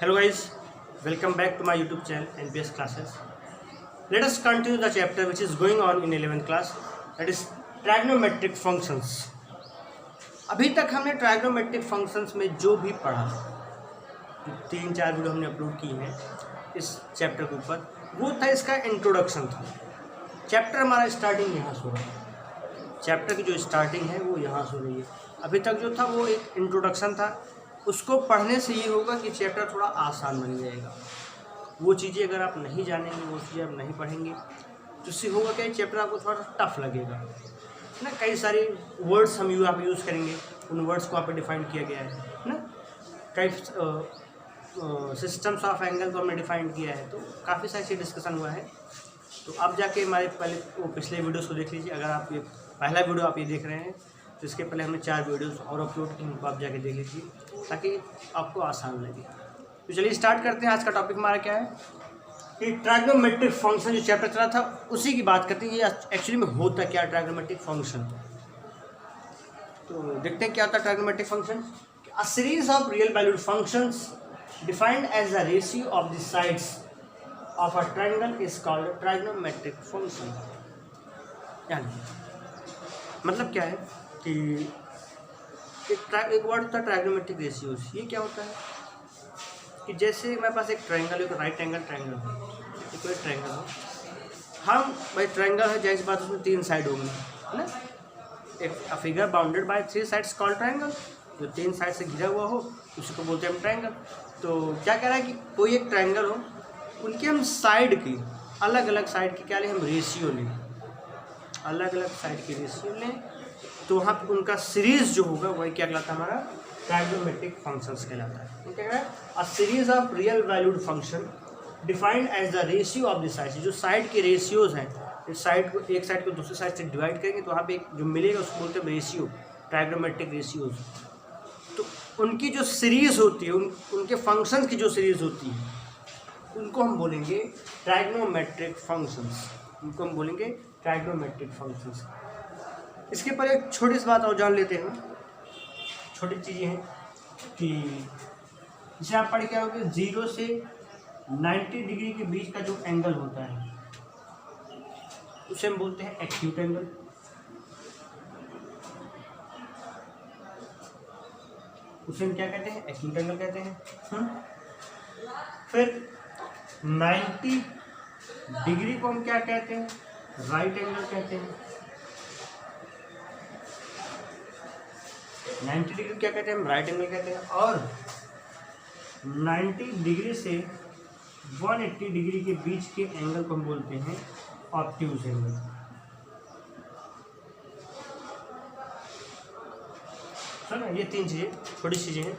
Hello guys, welcome back to my YouTube channel NPS classes. Let us continue the chapter which is going on in 11th class, that is trigonometric functions. अभी तक हमने trigonometric functions में जो भी पढ़ा, जो 3-4 video हमने upload की हैं इस चैप्टर के ऊपर, वो था इसका इंट्रोडक्शन था। चैप्टर हमारा स्टार्टिंग यहाँ से हो रहा है, चैप्टर की जो स्टार्टिंग है वो यहाँ से हो रही है। अभी तक जो था वो एक इंट्रोडक्शन था। उसको पढ़ने से ये होगा कि चैप्टर थोड़ा आसान बन जाएगा। वो चीज़ें अगर आप नहीं जानेंगे, वो चीज़ें आप नहीं पढ़ेंगे, तो इससे होगा क्या, चैप्टर आपको थोड़ा टफ लगेगा ना। कई सारे वर्ड्स हम आप यूज़ करेंगे, उन वर्ड्स को आप पे डिफाइन किया गया है ना। कई सिस्टम्स ऑफ एंगल को हमने डिफाइन किया है, तो काफ़ी सारी चीज़ डिस्कशन हुआ है। तो आप जाके हमारे पहले वो पिछले वीडियोस को देख लीजिए। अगर आप ये पहला वीडियो आप ये देख रहे हैं तो इसके पहले हमने 4 वीडियोस और अपलोड की, उनको आप जाके देख लीजिए ताकि आपको आसान लगे। तो चलिए स्टार्ट करते हैं। आज का टॉपिक हमारा क्या है कि ट्राइगोनोमेट्रिक फंक्शन। जो चैप्टर चला था उसी की बात करते हैं। ये एक्चुअली में होता क्या ट्राइगोनोमेट्रिक फंक्शन, तो देखते हैं क्या होता है trigonometric function. A series of real valued functions defined as the ratio of the sides of a triangle is called trigonometric function. यानी मतलब क्या है कि एक वर्ड होता है ट्राइगोनोमेट्रिक रेशियोज। ये क्या होता है कि जैसे मेरे पास एक ट्रायंगल, एक राइट एंगल ट्रायंगल है, कोई ट्रायंगल हो, हम भाई ट्रायंगल है, जैसी बात उसमें 3 साइड होंगी है ना। एक figure bounded by 3 sides called triangle. जो 3 साइड से घिरा हुआ हो उसी को बोलते हैं हम ट्रायंगल। तो क्या कह रहा है कि कोई एक ट्रायंगल हो, उनके हम साइड की अलग अलग साइड की क्या लें, हम रेशियो लें, अलग अलग साइड की रेशियो लें, तो वहाँ पर उनका सीरीज जो होगा वही क्या कहलाता है, हमारा ट्राइगोनोमेट्रिक फंक्शंस कहलाता है। क्या कह रहा है, a series of real valued function defined as the ratio of the side. जो साइड के रेशियोज हैं, इस साइड को, एक साइड को दूसरी साइड से डिवाइड करेंगे तो वहाँ पे एक जो मिलेगा उसको बोलते हैं रेशियो, ट्राइगोनोमेट्रिक रेशियोज। तो उनकी जो सीरीज होती है, उनके फंक्शंस की जो सीरीज होती है, उनको हम बोलेंगे ट्राइगोनोमेट्रिक फंक्शंस। उनको हम बोलेंगे ट्राइगोनोमेट्रिक फंक्शंस। इसके पर एक छोटी सी बात और जान लेते हैं। छोटी चीज़ें हैं कि जैसे आप पढ़ के आओगे 0 से 90 डिग्री के बीच का जो एंगल होता है उसे हम बोलते हैं एक्यूट एंगल। उसे हम क्या कहते हैं, एक्यूट एंगल कहते हैं। फिर 90 डिग्री को हम क्या कहते हैं, राइट एंगल कहते हैं। 90 डिग्री क्या कहते हैं, हम राइट एंगल कहते हैं। और 90 डिग्री से 180 डिग्री के बीच के एंगल को हम बोलते हैं ऑब्ट्यूज एंगल। सुना, ये 3 चीज़ें छोटी चीज़ें हैं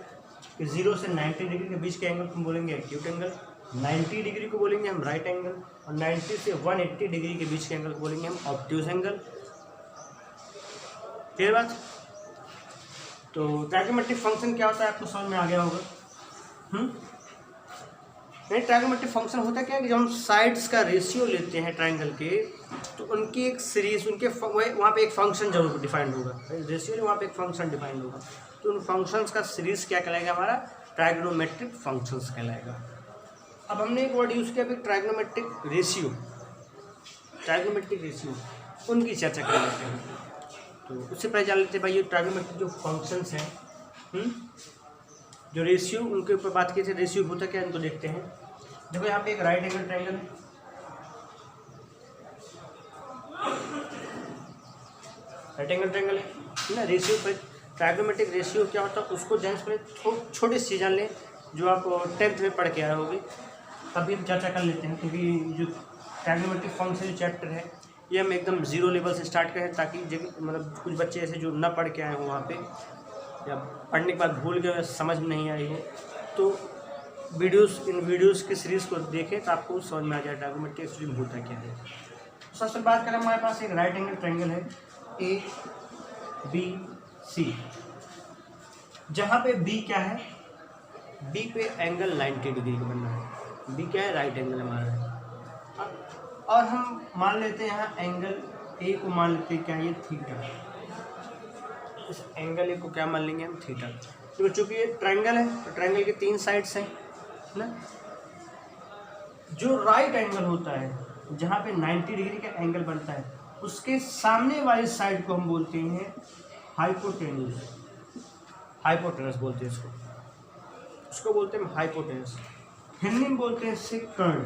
कि 0 से 90 डिग्री के बीच के एंगल को हम बोलेंगे एक्यूट एंगल, 90 डिग्री को बोलेंगे हम राइट एंगल, और 90 से 180 डिग्री के बीच के एंगल को बोलेंगे हम ऑब्ट्यूज एंगल। क्लियर बात। तो ट्राइगोनोमेट्रिक फंक्शन क्या होता है आपको समझ में आ गया होगा। नहीं, ट्राइगोनोमेट्रिक फंक्शन होता है क्या कि जब हम साइड्स का रेशियो लेते हैं ट्रायंगल के, तो उनकी एक सीरीज, उनके वहाँ पे एक फंक्शन जरूर डिफाइंड होगा। रेशियो वहाँ पे एक फंक्शन डिफाइंड होगा, तो उन फंक्शंस का सीरीज क्या कहलाएगा, हमारा ट्राइगोनोमेट्रिक फंक्शंस कहलाएगा। अब हमने एक वर्ड यूज़ किया, ट्राइगोनोमेट्रिक रेशियो। ट्राइगोनोमेट्रिक रेशियो उनकी चर्चा कर लेते हैं। तो उससे पहले जान लेते हैं भाई ये ट्राइगोनोमेट्रिक जो फंक्शंस हैं, जो रेशियो, उनके ऊपर बात की थी। रेशियो होता क्या है इनको देखते हैं। देखो यहाँ पे एक राइट एंगल ट्रायंगल है, राइट एंगल ट्रायंगल है ना। रेशियो पर ट्राइगोनोमेट्रिक रेशियो क्या होता है उसको जान से पहले छोटी सी जान लें, जो आप 10th में पढ़ के आए होंगे, तभी हम चर्चा कर लेते हैं। क्योंकि जो ट्राइगोनोमेट्रिक फंक्शन जो चैप्टर है ये हम एकदम 0 लेवल से स्टार्ट करें, ताकि मतलब कुछ बच्चे ऐसे जो ना पढ़ के आए हों वहाँ पे, या पढ़ने के बाद भूल गए, समझ में नहीं आई हो, तो इन वीडियोस की सीरीज़ को देखें तो आपको समझ में आ जाए ट्राइगोनोमेट्रिक एक्चुअली होता क्या है। सबसे बात करें, हमारे पास एक राइट एंगल ट्रायंगल है ABC, जहाँ पे B क्या है, B पे एंगल 90 डिग्री का बनना है। B क्या है, राइट एंगल हमारा। और हम मान लेते हैं यहाँ एंगल A को मान लेते हैं क्या, ये थीटा। इस एंगल ए को क्या मान लेंगे हम, थीटा। तो चूंकि ये ट्रायंगल है तो ट्रायंगल के 3 साइड्स हैं, ना। जो राइट एंगल होता है जहाँ पे 90 डिग्री का एंगल बनता है उसके सामने वाली साइड को हम बोलते हैं हाइपोटेन्यूज। हाइपोटेनस बोलते हैं इसको, उसको बोलते हैं हाइपोटेनस। हिंदी में बोलते हैं इसे कर्ण,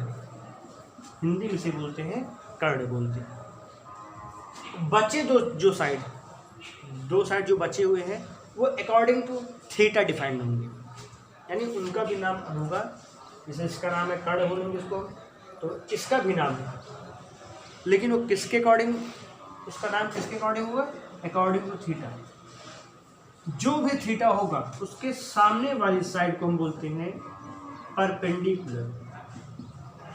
हिंदी में इसे बोलते हैं कर्ण बोलते हैं। बचे दो साइड जो बचे हुए हैं वो अकॉर्डिंग टू थीटा डिफाइंड होंगे, यानी उनका भी नाम होगा। जैसे इसका नाम है कर्ण बोलेंगे इसको, तो इसका भी नाम है, लेकिन वो किसके अकॉर्डिंग, उसका नाम किसके अकॉर्डिंग होगा, अकॉर्डिंग टू थीटा। जो भी थीटा होगा उसके सामने वाली साइड को हम बोलते हैं परपेंडिकुलर,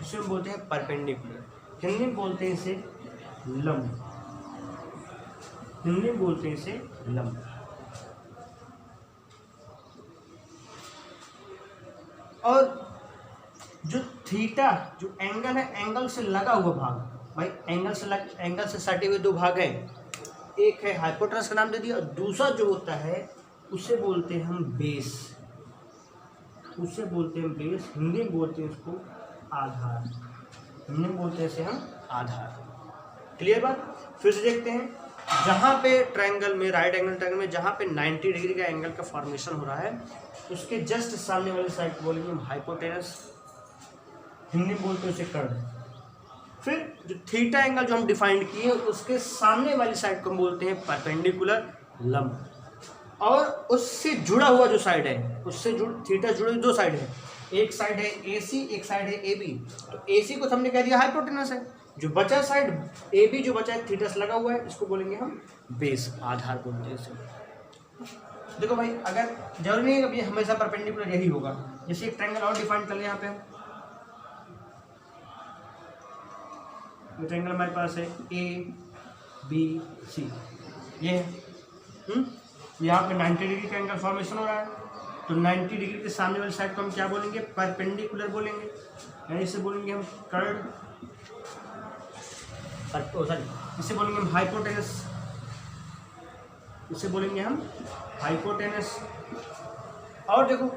इसे हम बोलते हैं परपेंडिकुलर। हिंदी में बोलते हैं इसे लंब, हिंदी में बोलते हैं इसे लंब। और जो थीटा जो एंगल है, एंगल से लगा हुआ भाग, भाई एंगल से सटे हुए दो भाग हैं, एक है हाइपोटेनस का नाम दे दिया, और दूसरा जो होता है उसे बोलते हैं हम बेस, उसे बोलते हैं बेस। हिंदी में बोलते हैं उसको आधार, हिंदी में बोलते हैं इसे हम आधार। क्लियर बात। फिर से देखते हैं, जहाँ पे ट्रायंगल में, राइट एंगल ट्रायंगल में जहाँ पे 90 डिग्री का एंगल का फॉर्मेशन हो रहा है उसके जस्ट सामने वाली साइड को बोलेंगे हम हाइपोटेनस, हिंदी में बोलते हैं उसे कर्ण। फिर जो थीटा एंगल जो हम डिफाइंड किए उसके सामने वाली साइड को हम बोलते हैं परपेंडिकुलर, लंब। और उससे जुड़ा हुआ जो साइड है, उससे थीटा जुड़े हुए दो साइड है, एक साइड है AC, एक साइड है AB। तो AC को हमने कह दिया हाइपोटेनस है, जो बचा साइड AB जो बचा है थीटा से लगा हुआ है, इसको बोलेंगे हम बेस, आधार बोलते हैं इसे। देखो भाई, अगर जरूरी नहीं है कि हमेशा परपेंडिकुलर यही होगा। जैसे एक ट्रायंगल और डिफाइन कर ले, यहाँ पे ट्रायंगल हमारे पास है ABC, ये है। यहाँ पे 90 डिग्री का एंगल फॉर्मेशन हो रहा है, तो 90 डिग्री के सामने वाली साइड को हम क्या बोलेंगे, परपेंडिकुलर बोलेंगे, यानी इसे बोलेंगे हम कर्ण, सॉरी इसे बोलेंगे हम हाइपोटेनस, इसे बोलेंगे हम हाइपोटेनस। और देखो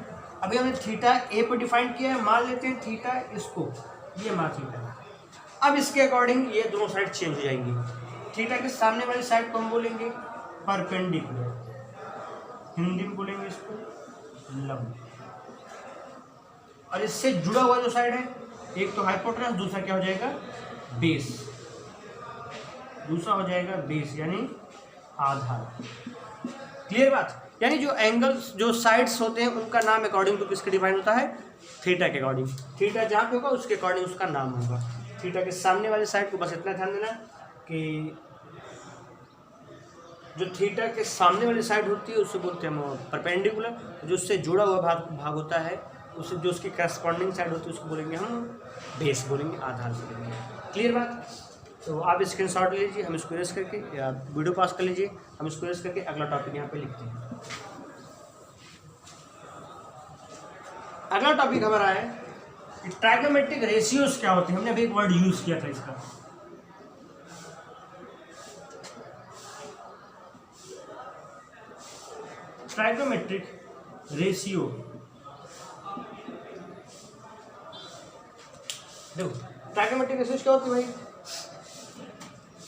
अभी हमने थीटा ए पर डिफाइन किया है, मान लेते हैं थीटा इसको, ये मान थीटा। अब इसके अकॉर्डिंग ये दोनों साइड चेंज हो जाएंगी। थीटा के सामने वाली साइड को हम बोलेंगे परपेंडिकुलर, हिंदी में बोलेंगे इसको लंब। और इससे जुड़ा हुआ जो साइड है, एक तो हाइपोटेनस, दूसरा क्या हो जाएगा, बेस, दूसरा हो जाएगा बेस यानी आधार। क्लियर बात। यानी जो एंगल्स जो साइड्स होते हैं उनका नाम अकॉर्डिंग टू किसके डिफाइन होता है, थीटा के अकॉर्डिंग। थीटा जहाँ पे होगा उसके अकॉर्डिंग उसका नाम होगा। थीटा के सामने वाली साइड को बस इतना ध्यान देना कि जो थीटा के सामने वाली साइड होती है उससे बोलते हैं हम परपेंडिकुलर, जो उससे जुड़ा हुआ भाग होता है उससे जो उसकी करस्पॉन्डिंग साइड होती है उसको बोलेंगे हम बेस, बोलेंगे आधार बोलेंगे। क्लियर बात। तो आप स्क्रीनशॉट ले लीजिए, हम इसको इरेज करके, या वीडियो पास कर लीजिए, हम इसको इरेज करके अगला टॉपिक यहाँ पे लिखते हैं। अगला टॉपिक हमारा है ट्राइगोमेट्रिक रेशियोज क्या होते हैं। हमने अभी एक वर्ड यूज किया था इसका, ट्राइगोमेट्रिक रेशियो। देखो ट्राइगोमेट्रिक रेशियोज क्या होती है भाई,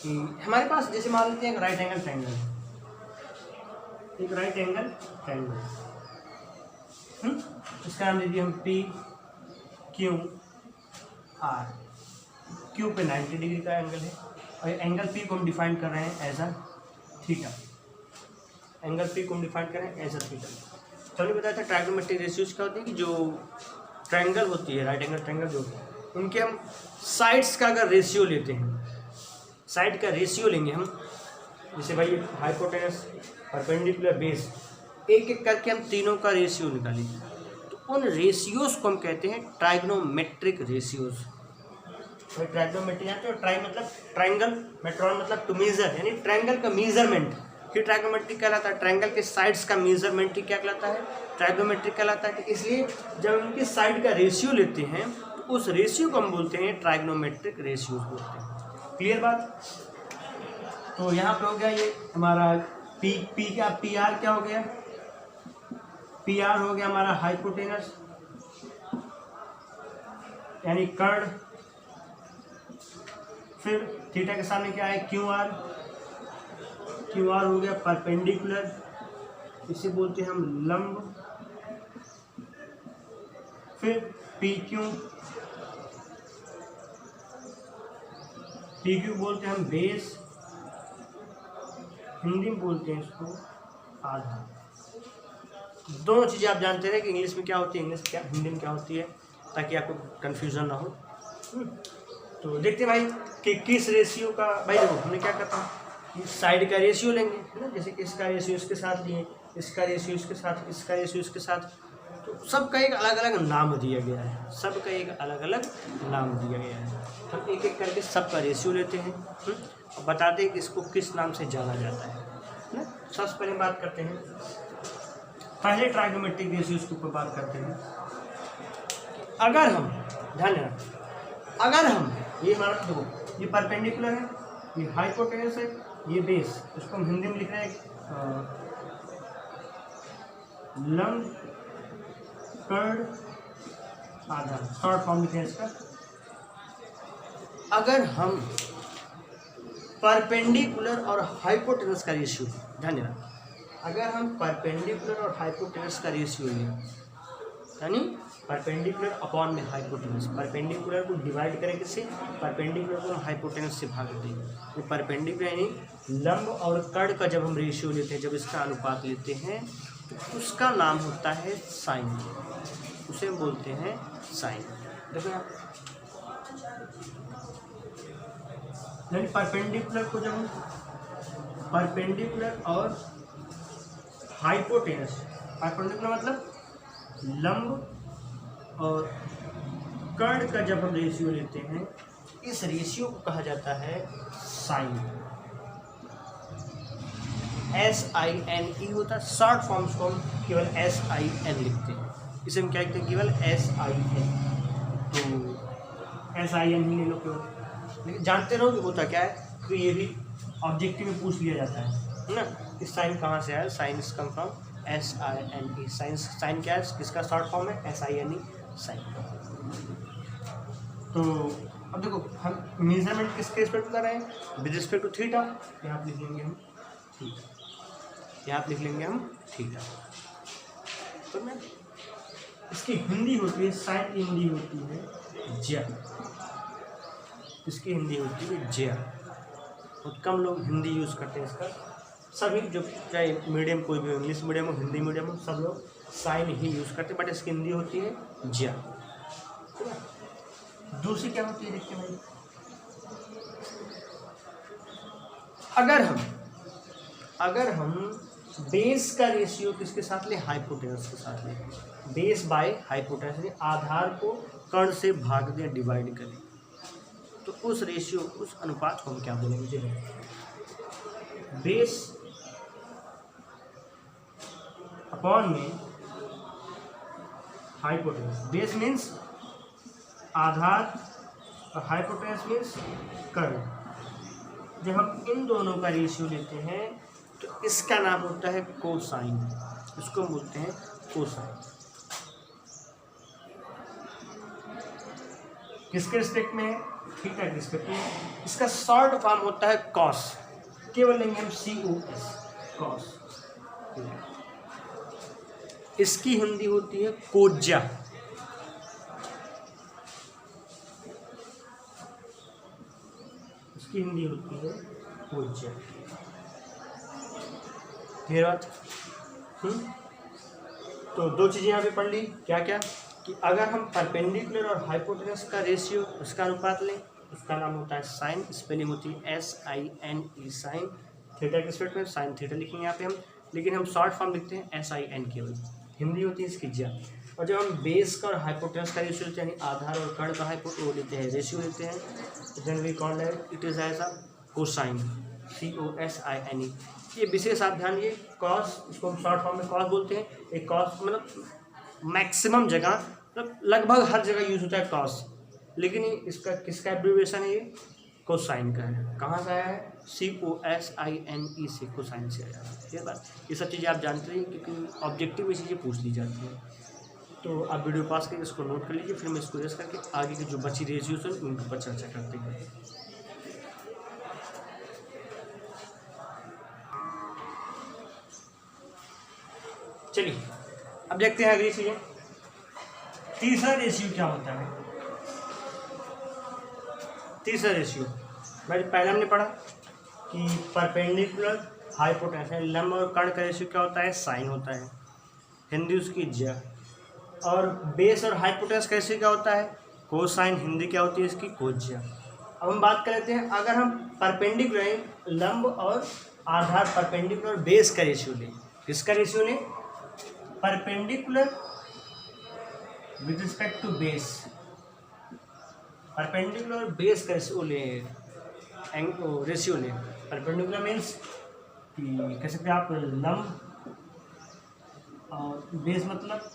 कि हमारे पास जैसे मान लेते हैं एक राइट एंगल ट्रायंगल, एक राइट एंगल ट्रायंगल, इसका नाम दीजिए हम PQR। Q पे 90 डिग्री का एंगल है, और एंगल P को हम डिफाइन कर रहे हैं as a theta, angle P को हम डिफाइन कर रहे हैं एज अ थीटा। तो हमने बताया था ट्राइगोमेट्रिक रेशियोज क्या होती है, कि जो ट्रायंगल होती है, राइट एंगल ट्रायंगल जो उनके हम साइड्स का अगर रेशियो लेते हैं, साइड का रेशियो लेंगे हम, जैसे भाई हाइपोटेनस, परपेंडिकुलर, बेस, एक एक करके हम तीनों का रेशियो निकालेंगे, तो उन रेशियोज को हम कहते हैं ट्राइग्नोमेट्रिक रेशियोज। तो ट्राइग्नोमेट्रिक यहाँ पे ट्राई मतलब ट्रायंगल, मेट्रॉन मतलब टू मेजर, यानी ट्रायंगल का मेजरमेंट ही ट्राइग्नोमेट्रिक कहलाता है। ट्रायंगल के साइड्स का मेजरमेंट ही क्या कहलाता है, ट्राइग्नोमेट्रिक कहलाता है। इसलिए जब उनकी साइड का रेशियो लेते हैं तो उस रेशियो को हम बोलते हैं ट्राइग्नोमेट्रिक रेशियोज बोलते हैं। क्लियर बात। तो यहाँ पे हो गया ये हमारा PR क्या हो गया, PR हो गया हमारा हाइपोटेनस, यानी कर्ण, फिर थीटा के सामने क्या है क्यू आर, क्यू आर हो गया परपेंडिकुलर, इसे बोलते हैं हम लंब, फिर पी क्यू, पी क्यू बोलते हैं हम बेस, हिंदी में बोलते हैं इसको आधार। दोनों चीज़ें आप जानते रहे कि इंग्लिश में क्या होती है, इंग्लिश क्या हिंदी में क्या होती है, ताकि आपको कन्फ्यूज़न ना हो। तो देखते हैं भाई कि किस रेशियो का, भाई देखो हमने क्या करता है, साइड का रेशियो लेंगे है ना, जैसे कि इसका रेशियो इसके साथ लिए, इसका रेशियो इसके साथ, इसका रेशियो इसके साथ, तो सबका एक अलग अलग नाम दिया गया है, सबका एक अलग अलग नाम दिया गया है। हम एक एक करके सबका रेशियो लेते हैं और बताते हैं कि इसको किस नाम से जाना जाता है ना। सबसे पहले बात करते हैं, पहले ट्राइगोमेट्रिक रेशियोज के ऊपर बात करते हैं। अगर हम ध्यान देना, अगर हम ये हमारा देखो ये परपेंडिकुलर है, ये हाइपोटेनस है, ये बेस, इसको हम हिंदी में लिख रहे हैं लंब कर्ण आधार, शॉर्ट फॉर्म लिखे हैं इसका। अगर हम परपेंडिकुलर और हाइपोटेनस का रेशियो, ध्यान देना, अगर हम परपेंडिकुलर और हाइपोटेनस का रेशियो लें, यानी परपेंडिकुलर अपॉन में हाइपोटेनस, परपेंडिकुलर को डिवाइड करें किससे, परपेंडिकुलर को हाइपोटेनस से भाग दें, तो परपेंडिकुलर यानी लंब और कर्ण का जब हम रेशियो लेते हैं, जब इसका अनुपात लेते हैं, तो उसका नाम होता है साइन, उसे हम बोलते हैं साइन। देखो यहाँ यानी परपेंडिकुलर को जब हम परपेंडिकुलर और हाइपोटेनस, परपेंडिकुलर मतलब लंब और कर्ण का जब हम रेशियो लेते हैं, इस रेशियो को कहा जाता है साइन, SINE होता है, शॉर्ट फॉर्म्स को हम केवल SIN लिखते हैं, इसे हम क्या लिखते हैं केवल SIN, तो SIN ही ले लो केवल, लेकिन जानते रहो कि होता क्या है, तो ये भी ऑब्जेक्टिव में पूछ लिया जाता है ना, इस साइन कहाँ से आया, sine is come from SINE, sine क्या है, किसका शॉर्ट फॉर्म है, SINE साइन। तो अब देखो हम मेजरमेंट किसके रिस्पेक्ट कर रहे हैं, विद रिस्पेक्ट टू थीटा, यहाँ लिख लेंगे हम थीटा, यहाँ लिख लेंगे हम थीटा। तो मैं इसकी हिंदी होती है, साइन की हिंदी होती है ज्या, इसकी हिंदी होती है ज्या, बहुत कम लोग हिंदी यूज़ करते हैं इसका, सभी जो चाहे मीडियम कोई भी इंग्लिश मीडियम हो हिंदी मीडियम हो, सब लोग साइन ही यूज़ करते हैं, बट इसकी हिंदी होती है ज्या। दूसरी क्या होती है देखते हैं भाई, अगर हम बेस का रेशियो किसके साथ लें, हाइपोटेनस के साथ लें, बेस बाय हाइपोटेनस यानी आधार को कर्ण से भाग दें, डिवाइड करें, तो उस रेशियो, उस अनुपात को हम क्या बोलेंगे, बेस अपॉन में हाइपोटेनस, बेस मीन्स आधार और हाइपोटेनस मीन्स कर्ण। जब हम इन दोनों का रेशियो लेते हैं तो इसका नाम होता है कोसाइन, इसको हम बोलते हैं कोसाइन। किसके रिस्पेक्ट में है, थीटा के रिस्पेक्ट में। इसका शॉर्ट फॉर्म होता है कॉस, केवल लेंगे हम COS, कॉस। इसकी हिंदी होती है कोज्या, इसकी हिंदी होती है कोज्या। क्लियर बात? तो दो चीज़ें यहाँ पे पढ़ ली, क्या क्या, कि अगर हम परपेंडिकुलर और हाइपोटेनस का रेशियो, उसका अनुपात लें, उसका नाम होता है साइन, स्पेलिंग होती है SINE साइन। थीटा के रिस्पेक्ट में साइन थीटा लिखेंगे यहाँ पे हम, लेकिन हम शॉर्ट फॉर्म लिखते हैं SIN केवल, हिंदी होती है इसकी ज्या। और जब हम बेस का और हाइपोटेनस का रेशियो लेते हैं, यानी आधार और कर्ण का वो लेते हैं, रेशियो लेते हैं, then we call it is as a cosine, COSINE। ये विशेष आप ध्यान दिए, कॉस, इसको हम शॉर्ट फॉर्म में कॉस बोलते हैं। एक कॉस मतलब मैक्सिमम जगह, मतलब लगभग हर जगह यूज होता है कॉस, लेकिन इसका किसका एब्रीविएशन है, ये कोसाइन का है। कहाँ से आया है, COSINE से, कोसाइन से आया है। ये बात, ये सब चीज़ें आप जानते हैं, क्योंकि ऑब्जेक्टिव में चीज़ें पूछ ली जाती हैं। तो आप वीडियो पास करके इसको नोट कर लीजिए, फिर मैं इसको रेस करके आगे की जो बची रेशियोज हैं उनके ऊपर चर्चा करते हैं। चलिए अब देखते हैं अगली चीज़ें। तीसरा रेशियो क्या होता है? तीसरा रेशियो भाई पहले हमने पढ़ा कि परपेंडिकुलर हाइपोटेनस है, लंब और कर्ण का रेशियो क्या होता है? साइन होता है, हिंदी उसकी ज्या। और बेस और हाइपोटेनस का रेशियो क्या होता है? कोसाइन, हिंदी क्या होती है इसकी? कोज्या। अब हम बात कर लेते हैं, अगर हम परपेंडिकुलर लंब और आधार परपेंडिकुलर बेस का रेशियो लें, किसका रेशियो लें? Perpendicular with respect to base, perpendicular base का रेशियो लें, रेशियो लें। परपेंडिकुलर मीन्स कि कह सकते हैं आप लंब, और बेस मतलब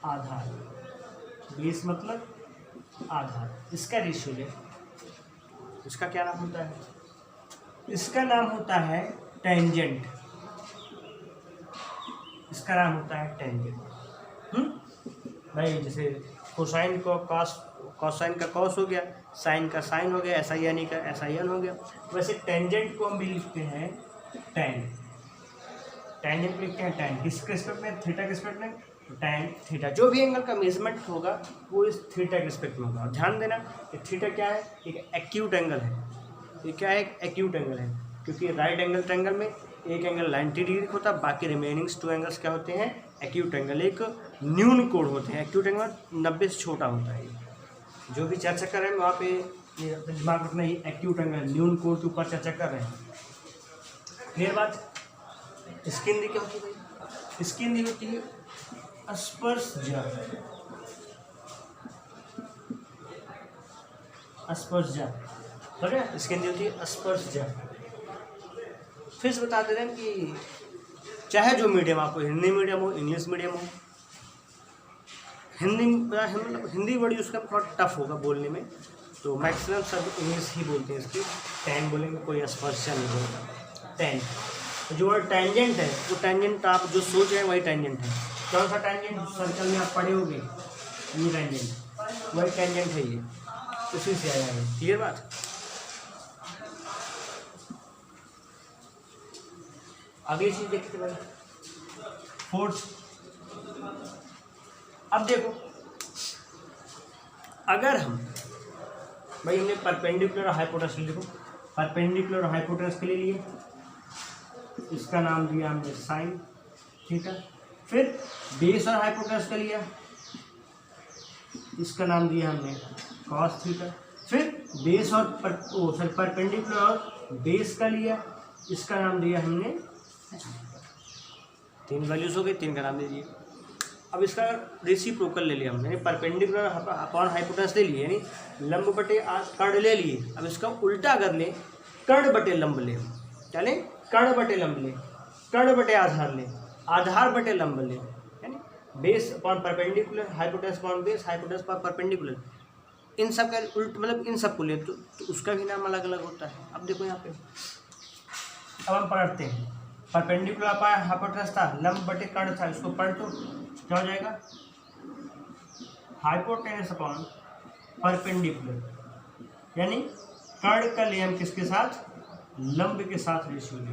आधार, बेस मतलब आधार, इसका रेशियो लें। इसका क्या नाम होता है? इसका नाम होता है टेंजेंट, इसका नाम होता है टेंजेंट। भाई जैसे कोसाइन को कॉस, कोसाइन का कॉस हो गया, साइन का साइन हो गया, ऐसा यानी का ऐसा यान हो गया। वैसे टेंजेंट को हम भी लिखते हैं टैन, टेंजेंट लिखते हैं टैन, किसके रिस्पेक्ट में? थीटा के रिस्पेक्ट में, टैन थीटा। जो भी एंगल का मेजरमेंट होगा वो इस थीटा के रिस्पेक्ट में होगा। ध्यान देना कि थीटा क्या है? एक एक्यूट एंगल है। ये क्या है? एक एक्यूट एंगल है, क्योंकि राइट एंगल ट्रायंगल में एक एंगल 90 डिग्री होता है, बाकी रिमेनिंग 2 एंगल्स क्या होते हैं? एक्यूट एंगल, एक न्यून कोण होते हैं। एक्यूट एंगल 90 से छोटा होता है। जो भी चर्चा कर रहे हैं वहाँ पे ये दिमाग रखना ही, एक्यूट एंगल न्यून कोण के ऊपर चर्चा कर रहे हैं। क्लियर बात? इसकी हिंदी क्या होती है भाई? इसकी हिंदी होती है स्पर्शज्या, स्पर्शज्या, ठीक है? इसकी हिंदी होती है स्पर्शज्या। फिर से बता दे रहे हैं कि चाहे जो मीडियम, आपको हिंदी मीडियम हो, इंग्लिश मीडियम हो, हिंदी मतलब हिंदी वर्ड यूज़ करना थोड़ा टफ होगा बोलने में, तो मैक्सिमम सब इंग्लिश ही बोलते हैं इसकी। टैन बोलेंगे, कोई स्पर्शज्या नहीं बोलता। टैन जो वर्ड टेंजेंट है, वो टेंजेंट आप जो सोच रहे हैं वही टेंजेंट है। कौन सा टेंजेंट? सर्कल में आप पढ़े होंगे, ये टेंजेंट, वही टेंजेंट है, ये उसी से आया है। क्लियर बात? अगली चीज देखते भाई, फोर्थ। अब देखो, अगर हम भाई हमने परपेंडिकुलर हाइपोटेनस लिखो, परपेंडिकुलर हाइपोटेनस के लिए लिए, इसका नाम दिया हमने साइन, ठीक है। फिर बेस और हाइपोटेनस का लिया, इसका नाम दिया हमने कॉस थीटा। फिर बेस और परपेंडिकुलर और बेस का लिया, इसका नाम दिया हमने, 3 वैल्यूज हो गई, 3 का नाम दे दिए। अब इसका रेसिप्रोकल ले लिया हमने, परपेंडिकुलर अपॉन हाइपोटेनस ले लिए, यानी लंब बटे कर्ण ले लिए। अब इसका उल्टा कर ले, कर्ण बटे लंब ले, क्या लें? कर्ण बटे लंब ले, कर्ण बटे आधार ले, आधार बटे लंब ले, यानी base upon perpendicular, hypotenuse upon base, hypotenuse upon perpendicular. इन सब का उल्ट मतलब इन सब को ले तो उसका भी नाम अलग अलग होता है। अब देखो यहाँ पे, अब हम पढ़ते हैं, परपेंडिकुलर अपॉन हाइपोटेनस था, लंब बटे कर्ण था, इसको पढ़ तो क्या हो जाएगा? हाइपोटेनस अपॉन परपेंडिकुलर, यानी कर्ण का ले हम किसके साथ? लंब के साथ रेशियो ले।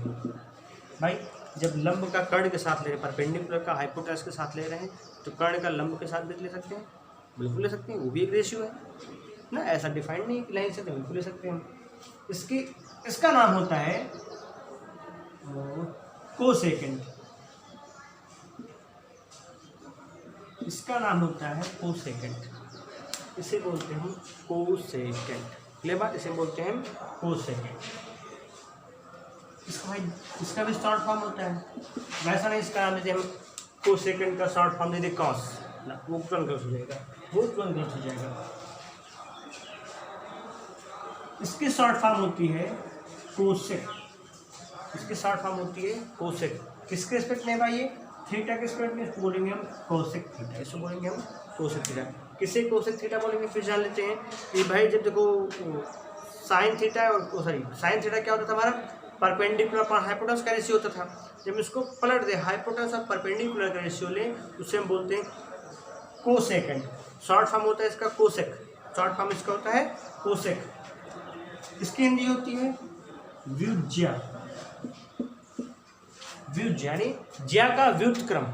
भाई जब लंब का कर्ण के साथ ले रहे हैं, परपेंडिकुलर का हाइपोटेनस के साथ ले रहे हैं, तो कर्ण का लंब के साथ भी ले सकते हैं, बिल्कुल ले सकते हैं, वो भी एक रेशियो है ना, ऐसा डिफाइंड नहीं कि लाइन से, तो बिल्कुल ले सकते हैं। इसका नाम होता है कोसेकेंट, इसका नाम होता है कोसेकेंट, इसे बोलते हैं कोसेकेंट। क्लियर बात? इसे बोलते हैं कोसेकेंट। इसका भी शॉर्ट फॉर्म होता है, वैसा नहीं इसका नाम देते हम कोसेकेंट का शॉर्ट फॉर्म दे दे कॉस ना, वो तुरंत गलत हो जाएगा, वो तुरंत गलत हो जाएगा। इसकी शॉर्ट फॉर्म होती है कोसेक, इसकी शॉर्ट फॉर्म होती है कोसेक। किसके रिस्पेक्ट में भाई? ये थीटा के रिस्पेक्ट में, इसको बोलेंगे हम कोसेक थीटा, इसको बोलेंगे हम कोसेक थीटा। किसे कोसेक थीटा बोलेंगे फिर जान लेते हैं कि भाई जब देखो साइन थीटा है, और सॉरी साइन थीटा क्या होता था हमारा? परपेंडिकुलर अपॉन हाइपोटेनस का रेशियो होता था। जब इसको पलट दे, हाइपोटेनस और परपेंडिकुलर का रेशियो ले, उससे हम बोलते हैं कोसेकेंड, शॉर्ट फॉर्म होता है इसका कोसेक, शॉर्ट फॉर्म इसका होता है कोसेक। इसकी हिंदी होती है व्युज्या, व्युज्या यानी ज्या का व्युत्क्रम,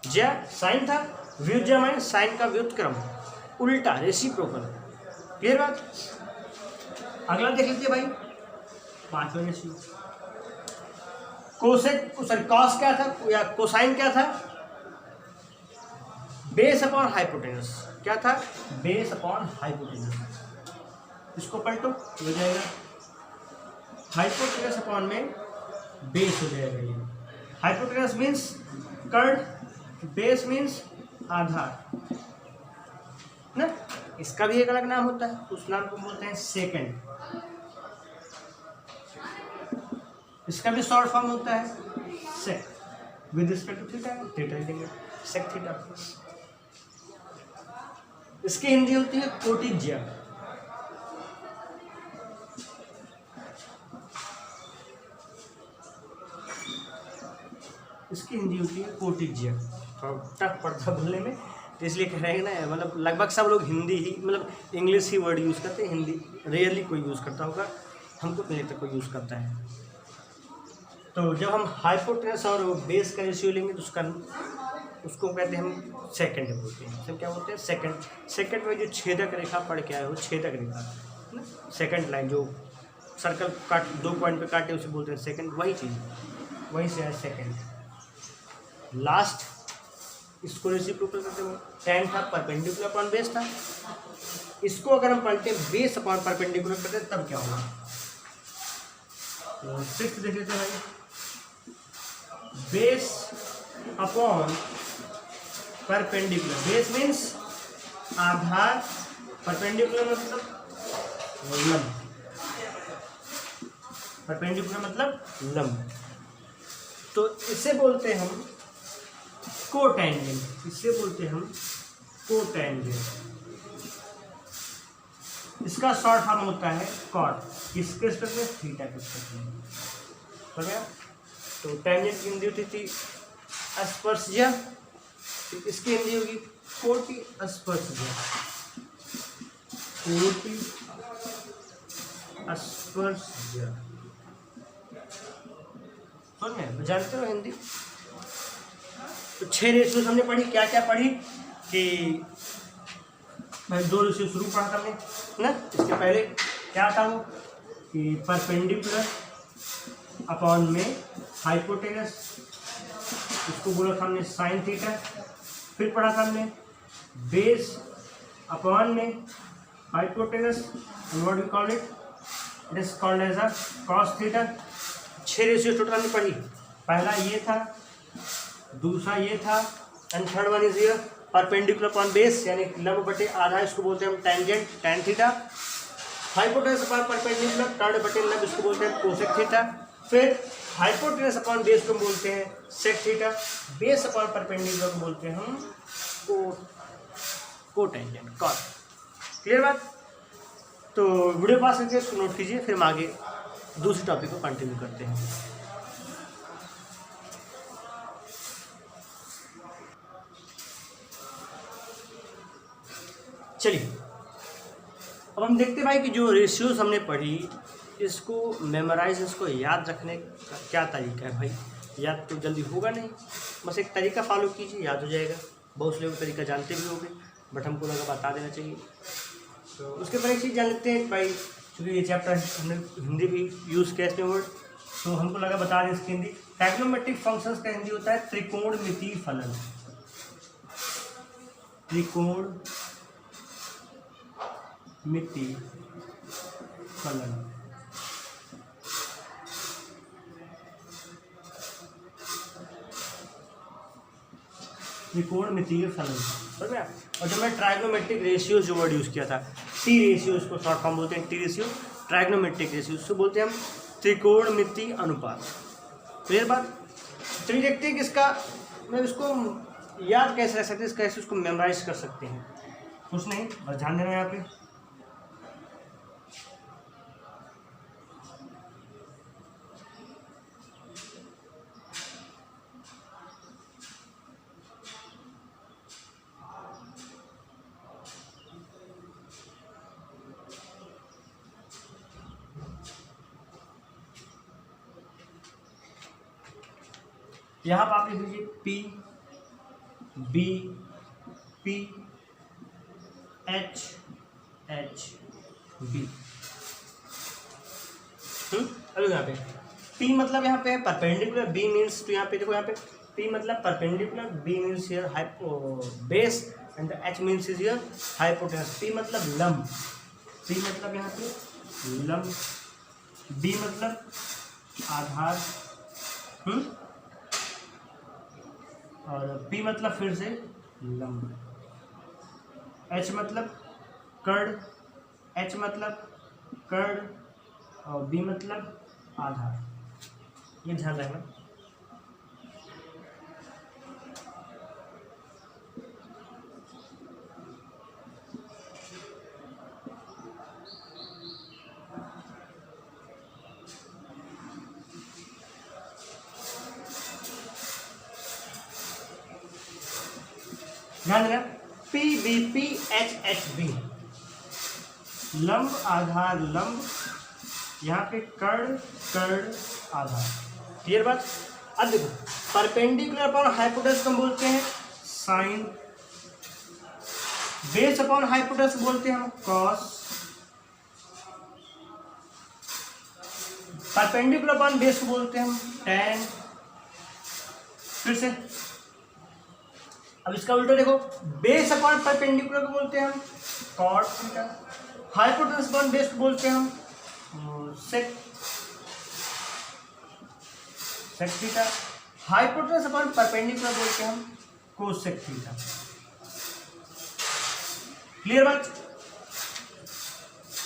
ज्या साइन था, व्युज्या माने साइन का व्युत्क्रम, उल्टा, रेसिप्रोकल। क्लियर बात। अगला देख लीजिए भाई, पांचवा रेशियो। कोसेक सॉरी कॉस क्या था या कोसाइन क्या था? Base upon hypotenuse. क्या था? Base upon hypotenuse. इसको पलटो हो जाएगा हाइपोटेनस अपॉन में बेस हो जाएगा। ये हाइपोटेनस मीन्स कर्ण, बेस मीन्स आधार ना। इसका भी एक अलग नाम होता है, उस नाम को बोलते हैं सेकंड। इसका भी शॉर्ट फॉर्म होता है sec, with respect to theta, theta लेंगे सेक थीटा। इसकी हिंदी होती है कोटिज्या। इसकी हिंदी होती है कोटिज्या। थोड़ा टफ पड़ता बोलने में, तो इसलिए कह रहे हैं ना, मतलब लगभग सब लोग हिंदी ही मतलब इंग्लिश ही वर्ड यूज़ करते हैं, हिंदी रेयरली कोई यूज़ करता होगा, हमको नहीं लगता कोई यूज़ करता है। तो जब हम हाइपोटेनस और बेस का रेशियो लेंगे तो उसको कहते हैं हम सेकंड बोलते हैं। सब क्या बोलते हैं? सेकंड। सेकंड में जो छेदक रेखा पढ़ के आए हो, छेदक रेखा, सेकंड लाइन जो सर्कल काट 2 पॉइंट पे काटे उसे बोलते हैं सेकंड। वही चीज़, वहीं से है सेकंड। लास्ट इसको रेसिप्रोकल करते हैं। टेन था परपेंडिकुलर अपॉन बेस था, इसको अगर हम पलटे बेस अपॉन परपेंडिकुलर करते तब क्या होगा? तो सिक्स देख लेते हैं भाई, base upon perpendicular. Base means आधार, परपेंडिकुलर मतलब लंब, परपेंडिकुलर मतलब लंब। तो इसे बोलते हैं हम कोटेंजेंट, इसे बोलते हैं हम कोटेंजेंट। इसका शॉर्ट फॉर्म होता है कॉट, किसके रिस्पेक्ट में? थीटा के रिस्पेक्ट में। हो गया। तो टेंजेंट की हिंदी होती थी स्पर्शज्या, इसकी हिंदी होगी कोटि स्पर्शज्या, कोटि स्पर्शज्या। समझ में? जानते हो हिंदी। तो 6 रेशियोज हमने पढ़ी। क्या क्या पढ़ी? कि मैं 2 रेशियो शुरू पढ़ा था हमने ना, इसके पहले क्या था वो कि परपेंडिकुलर अपॉन में हाइपोटेनस, इसको बोला था हमने साइन थीटा। फिर पढ़ा था हमने बेस अपॉन में hypotenuse, what we call it, it is called as a cos theta. 6 ratio total हमने पढ़ी। पहला ये था, दूसरा ये था, and third one is here perpendicular upon base यानी लंब बटे आधा, इसको बोलते हैं हम tangent, tan theta. Hypotenuse upon perpendicular turn बटे लंब, इसको बोलते हैं कोसेक थीटा। फिर हाइपोटेनस अपॉन बेस को बोलते हैं sec theta, base upon perpendicular को बोलते हैं हम कोटेंजेंट, कॉट। क्लियर बात? तो वीडियो पास करके इसको नोट कीजिए, फिर हम आगे दूसरे टॉपिक को कंटिन्यू करते हैं। चलिए अब हम देखते भाई कि जो रेशियोज हमने पढ़ी, इसको मेमोराइज, इसको याद रखने का क्या तरीका है भाई? याद तो जल्दी होगा नहीं, बस एक तरीका फॉलो कीजिए, याद हो जाएगा। बहुत से लोग तरीका जानते भी होंगे, बट हमको लगा बता देना चाहिए। तो उसके पहले एक चीज़ जान लेते हैं भाई, क्योंकि ये चैप्टर हमने हिंदी भी यूज़ किया इसमें वर्ड, तो हमको लगा बता दें इसकी हिंदी। ट्रिग्नोमेट्रिक फंक्शंस का हिंदी होता है त्रिकोणमितीय फलन। त्रिकोणमितीय फलन। त्रिकोणमितीय फलन, समझ में? और जब मैं ट्राइग्नोमेट्रिक रेशियोज जो वर्ड यूज़ किया था, टी रेशियो, इसको शॉर्ट फॉर्म बोलते हैं टी रेशियो, ट्राइग्नोमेट्रिक रेशियो, उसको बोलते हैं हम त्रिकोणमितीय अनुपात। क्लियर बात? चलिए देखते हैं कि इसका मैं इसको याद कैसे रख सकते हैं, कैसे उसको मेमोराइज कर सकते हैं। कुछ नहीं, बस ध्यान देना यहाँ पे। यहाँ पर आप लिख लीजिए P B P H H B. अभी यहाँ पे पी मतलब यहाँ पे परपेंडिकुलर, बी मीन्स, तो यहाँ पे देखो यहाँ पे पी मतलब perpendicular, B means here base and H means is here hypotenuse. P मतलब लंब, पी मतलब यहाँ पे लंब, बी मतलब आधार, और पी मतलब फिर से लंब, एच मतलब कर्ण, एच मतलब कर्ण, और बी मतलब आधार। ये ध्यान रखना। ध्यान देना, P B P H H B, लंब आधार लंब, यहाँ पे कर्ण कर्ण आधार। क्लियर बात। अब देखो परपेंडिकुलर अपॉन हाइपोटेनस को बोलते हैं साइन, बेस अपॉन हाइपोटेनस बोलते हैं हम कॉस, परपेंडिकुलर अपॉन बेस को बोलते हैं हम टेन। फिर से अब इसका उल्टा देखो, बेस अपॉन परपेंडिकुलर को बोलते हैं हम cot theta, hypotenuse upon base को बोलते हैं हम sec theta, hypotenuse upon perpendicular बोलते हैं हम कोसेक थीटा। क्लियर बात।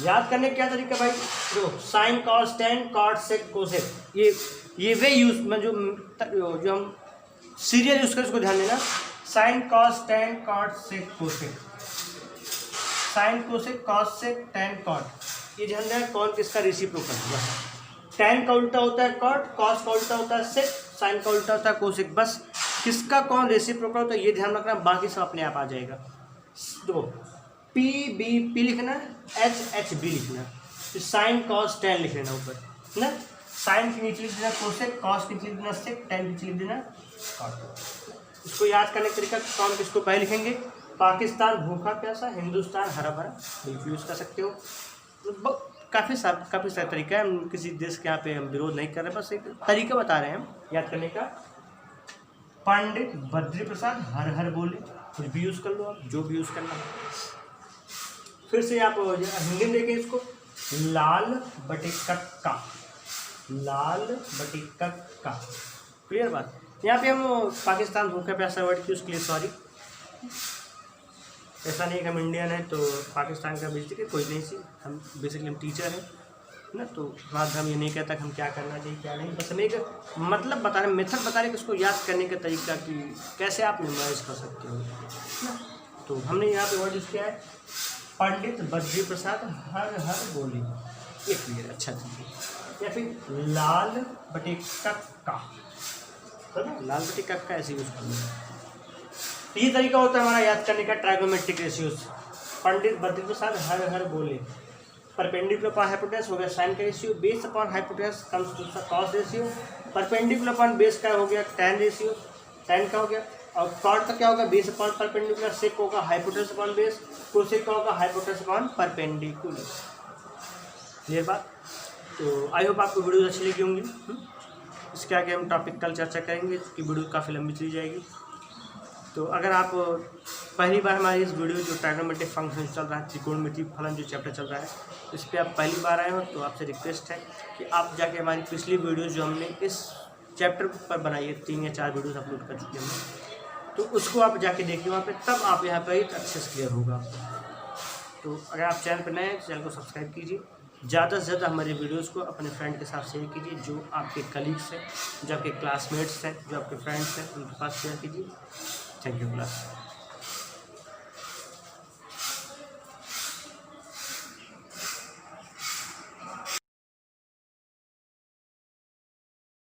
याद करने का क्या तरीका भाई, देखो sine cos tan cot sec cosec, ये वे यूज में जो हम सीरियल यूज कर, उसको ध्यान देना। Sine cos tan cot sec cosec, sine cosec cos sec tan cot, ये ध्यान देना कौन किसका रेसिप्रोकल होगा। टेन का उल्टा होता है कॉट, कॉस का उल्टा होता है सेक, साइन का उल्टा होता है कोसेक, बस किसका कौन रेसिप्रोकल होता है ये ध्यान रखना, बाकी सब अपने आप आ जाएगा। देखो पी बी पी लिखना, एच एच बी लिखना, तो साइन कॉस टेन लिख लेना ऊपर ना, साइन के नीचे लिख देना कोसेक, कॉस के नीचे लिख देना सेक, टेन के नीचे लिख देना कॉट। इसको याद करने का तरीका कौन किसको पहले लिखेंगे, पाकिस्तान भूखा प्यासा, हिंदुस्तान हरा भरा, बिल्कुल यूज़ कर सकते हो। काफ़ी सारा तरीका है, हम किसी देश के यहाँ पे हम विरोध नहीं कर रहे, बस एक तरीका बता रहे हैं हम याद करने का। पंडित बद्री प्रसाद हर हर बोले, कुछ भी यूज़ कर लो आप, जो भी यूज़ करना। फिर से आप हिंदी में देखें इसको, लाल बटे कक्का, लाल बटे कक्का। क्लियर बात। यहाँ पे हम पाकिस्तान भूखा प्यासा वर्ड यूज़ किए, सॉरी, ऐसा नहीं है कि हम इंडियन है तो पाकिस्तान का बेसिकली कोई नहीं सी, हम बेसिकली हम टीचर हैं ना, तो बात हम ये नहीं कहता कि हम क्या करना चाहिए क्या नहीं, बस हम एक मतलब बता रहे, मेथड बता रहे कि उसको याद करने का तरीका कि कैसे आप मेमोराइज कर सकते हो ना। तो हमने यहाँ पे वर्ड यूज़ किया है पंडित बद्री प्रसाद हर हर बोले, ये क्लियर अच्छा चीज़। या फिर लाल बटे कक्का, लाल बटे कक्का ऐसे यूज करना। ये तरीका होता है हमारा याद करने का ट्राइगोमेट्रिक रेशियोज। पंडित बद्री प्रसाद हर हर बोले, परपेंडिकुलर अपॉन हाइपोटेनस हो गया साइन का ratio, base upon hypotenuse comes to cos ratio, perpendicular upon base का हो गया टेन रेशियो, टेन का हो गया, और कॉट का क्या होगा, बेस अपॉन परपेंडिकुलर, सेक होगा हाइपोटेनस अपॉन बेस, कोसेक का होगा हाइपोटेनस अपॉन परपेंडिकुलर। क्लियर बात। तो आई होप आपको वीडियो अच्छी लगी होंगी। इसके आगे हम टॉपिक कल चर्चा करेंगे, कि वीडियो काफ़ी लंबी चली जाएगी। तो अगर आप पहली बार हमारी इस वीडियो जो ट्राइगोनोमेट्रिक फंक्शन चल रहा है, त्रिकोणमितीय फलन जो चैप्टर चल रहा है, इस पर आप पहली बार आए हो तो आपसे रिक्वेस्ट है कि आप जाके हमारी पिछली वीडियो जो हमने इस चैप्टर पर बनाई है, 3 या 4 वीडियोस अपलोड कर चुके हैं, तो उसको आप जाके देखिए वहाँ पे, तब आप यहाँ पर एक एक्सेस क्लियर होगा। तो अगर आप चैनल पर नए हैं तो चैनल को सब्सक्राइब कीजिए, ज़्यादा से ज़्यादा हमारे वीडियोस को अपने फ्रेंड के साथ शेयर कीजिए, जो आपके कलीग्स हैं, जो आपके क्लासमेट्स हैं, जो आपके फ्रेंड्स हैं, उनके पास शेयर कीजिए। Thank you class.